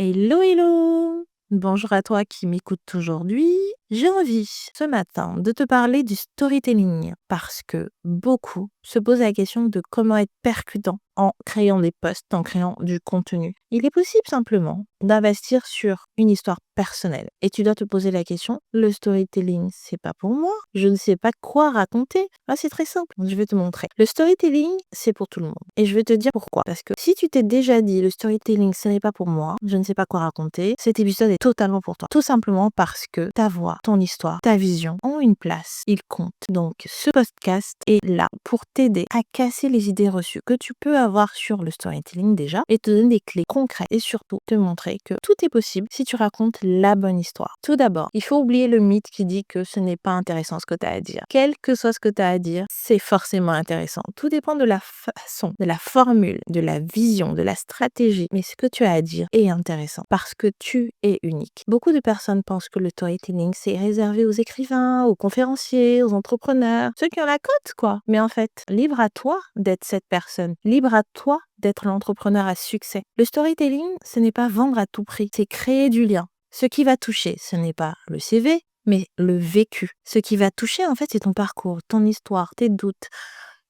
Hello, hello! Bonjour à toi qui m'écoutes aujourd'hui. J'ai envie ce matin de te parler du storytelling parce que beaucoup se posent la question de comment être percutant en créant des posts, en créant du contenu. Il est possible simplement d'investir sur une histoire personnelle et tu dois te poser la question, le storytelling, c'est pas pour moi, je ne sais pas quoi raconter. Ah, c'est très simple, je vais te montrer. Le storytelling, c'est pour tout le monde et je vais te dire pourquoi. Parce que si tu t'es déjà dit le storytelling, ce n'est pas pour moi, je ne sais pas quoi raconter, cet épisode est totalement pour toi. Tout simplement parce que ta voix, ton histoire, ta vision ont une place, ils comptent. Donc ce podcast est là pour t'aider à casser les idées reçues que tu peux avoir sur le storytelling déjà et te donner des clés concrètes et surtout te montrer que tout est possible si tu racontes la bonne histoire. Tout d'abord, il faut oublier le mythe qui dit que ce n'est pas intéressant ce que tu as à dire. Quel que soit ce que tu as à dire, c'est forcément intéressant. Tout dépend de la façon, de la formule, de la vision, de la stratégie. Mais ce que tu as à dire est intéressant parce que tu es unique. Beaucoup de personnes pensent que le storytelling, c'est réservé aux écrivains, aux conférenciers, aux entrepreneurs, ceux qui ont la cote, quoi. Mais en fait, libre à toi d'être cette personne. Libre à toi d'être l'entrepreneur à succès. Le storytelling, ce n'est pas vendre à tout prix, c'est créer du lien. Ce qui va toucher, ce n'est pas le CV, mais le vécu. Ce qui va toucher, en fait, c'est ton parcours, ton histoire, tes doutes,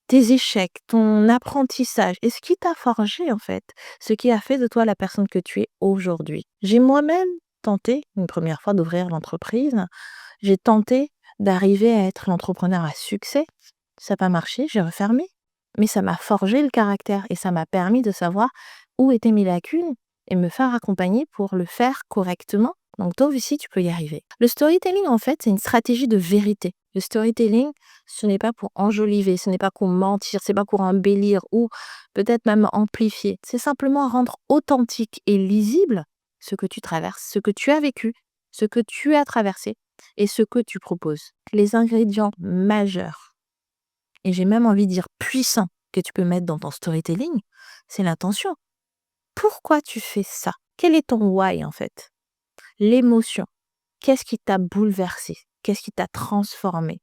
tes échecs, ton apprentissage et ce qui t'a forgé, en fait. Ce qui a fait de toi la personne que tu es aujourd'hui. J'ai moi-même tenté, une première fois, d'ouvrir l'entreprise. J'ai tenté d'arriver à être l'entrepreneur à succès. Ça n'a pas marché, j'ai refermé. Mais ça m'a forgé le caractère et ça m'a permis de savoir où étaient mes lacunes et me faire accompagner pour le faire correctement. Donc toi aussi, tu peux y arriver. Le storytelling, en fait, c'est une stratégie de vérité. Le storytelling, ce n'est pas pour enjoliver, ce n'est pas pour mentir, c'est pas pour embellir ou peut-être même amplifier. C'est simplement rendre authentique et lisible ce que tu traverses, ce que tu as vécu, ce que tu as traversé et ce que tu proposes. Les ingrédients majeurs, et j'ai même envie de dire puissants, que tu peux mettre dans ton storytelling, c'est l'intention. Pourquoi tu fais ça? Quel est ton why en fait? L'émotion. Qu'est-ce qui t'a bouleversé? Qu'est-ce qui t'a transformé?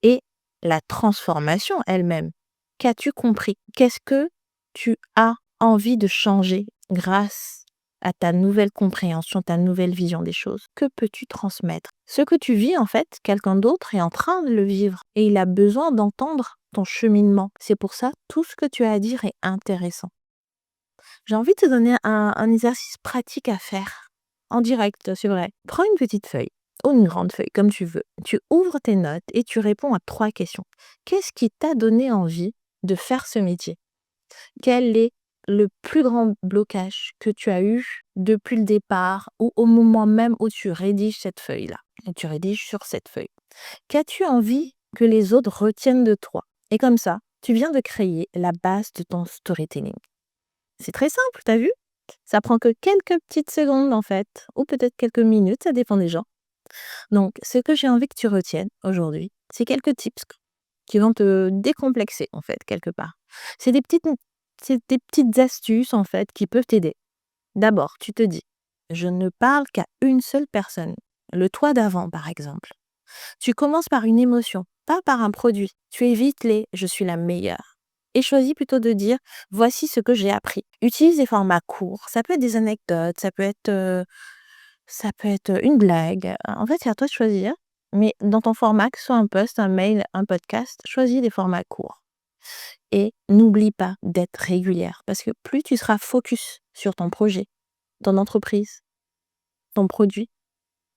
Et la transformation elle-même. Qu'as-tu compris? Qu'est-ce que tu as envie de changer grâce à ta nouvelle compréhension, ta nouvelle vision des choses? Que peux-tu transmettre? Ce que tu vis, en fait, quelqu'un d'autre est en train de le vivre et il a besoin d'entendre ton cheminement. C'est pour ça, tout ce que tu as à dire est intéressant. J'ai envie de te donner un exercice pratique à faire en direct, c'est vrai. Prends une petite feuille ou une grande feuille, comme tu veux. Tu ouvres tes notes et tu réponds à 3 questions. Qu'est-ce qui t'a donné envie de faire ce métier? Quel est le plus grand blocage que tu as eu depuis le départ ou au moment même où tu rédiges cette feuille-là? Et tu rédiges sur cette feuille. Qu'as-tu envie que les autres retiennent de toi? Et comme ça, tu viens de créer la base de ton storytelling. C'est très simple, t'as vu? Ça prend que quelques petites secondes en fait, ou peut-être quelques minutes, ça dépend des gens. Donc, ce que j'ai envie que tu retiennes aujourd'hui, c'est quelques tips qui vont te décomplexer en fait, quelque part. C'est des petites, c'est des petites astuces en fait qui peuvent t'aider. D'abord, tu te dis, je ne parle qu'à une seule personne. Le toi d'avant, par exemple. Tu commences par une émotion, pas par un produit. Tu évites les je suis la meilleure. Et choisis plutôt de dire voici ce que j'ai appris. Utilise des formats courts. Ça peut être des anecdotes, ça peut être une blague. En fait, c'est à toi de choisir. Mais dans ton format, que ce soit un post, un mail, un podcast, choisis des formats courts. Et n'oublie pas d'être régulière. Parce que plus tu seras focus sur ton projet, ton entreprise, ton produit,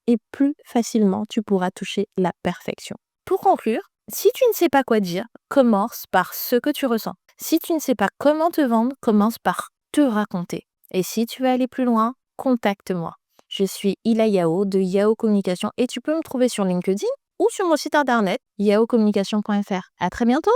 et plus facilement tu pourras toucher la perfection. Pour conclure, si tu ne sais pas quoi dire, commence par ce que tu ressens. Si tu ne sais pas comment te vendre, commence par te raconter. Et si tu veux aller plus loin, contacte-moi. Je suis Ila Yao de Yao Communication et tu peux me trouver sur LinkedIn ou sur mon site internet yaocommunication.fr. À très bientôt!